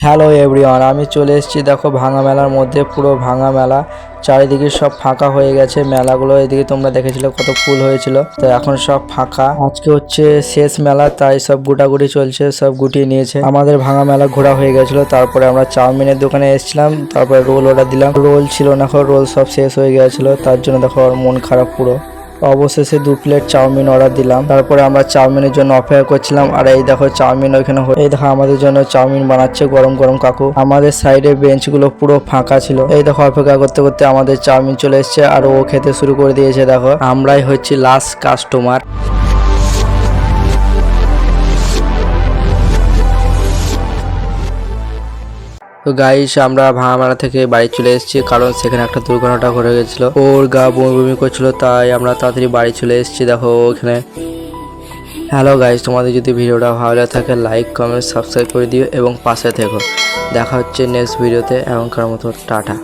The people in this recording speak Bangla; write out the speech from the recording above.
হ্যালো এভরিওয়ান, আমি চলে এসেছি দেখো ভাঙা মেলার মধ্যে। পুরো ভাঙা মেলা, চারিদিকে সব ফাঁকা হয়ে গেছে। মেলাগুলো এদিকে তোমরা দেখেছিলে কত ফুল হয়েছিল, তো এখন সব ফাঁকা। আজকে হচ্ছে শেষ মেলা, তাই সব গুটাগুটি চলছে, সব গুটিয়ে নিয়েছে। আমাদের ভাঙা মেলা ঘোরা হয়ে গেছিল, তারপরে আমরা চাউমিনের দোকানে এসেছিলাম, তারপরে রোল অর্ডার দিলাম। রোল ছিল না, রোল সব শেষ হয়ে গেছিল, তার জন্য দেখো আমার মন খারাপ পুরো। অবশেষে 2 প্লেট চাউমিন অর্ডার দিলাম। তারপরে আমরা চাউমিনের জন্য অপেক্ষা করছিলাম, আর এই দেখো চাউমিন ওইখানে, এই দেখো আমাদের জন্য চাউমিন বানাচ্ছে গরম গরম কাকু। আমাদের সাইডে বেঞ্চগুলো পুরো ফাঁকা ছিল। এই দেখো অপেক্ষা করতে করতে আমাদের চাউমিন চলে এসছে, আর ও খেতে শুরু করে দিয়েছে। দেখো আমরাই হচ্ছি লাস্ট কাস্টমার। তো গাইস, আমরা ভাঙা মেলা থেকে বাড়ি চলে এসেছি, কারণ সেখানে একটা দুর্ঘটনা ঘটে গেছিল। ওর গা বমি বমি করছিল, তাই আমরা তাড়াতাড়ি বাড়ি চলে এসেছি। দেখো ওখানে। হ্যালো গাইস, তোমাদের যদি ভিডিওটা ভালো লাগে থাকে লাইক কমেন্ট সাবস্ক্রাইব করে দিও এবং পাশে থেকো। দেখা হচ্ছে নেক্সট ভিডিওতে। এখনকার মতো টাটা।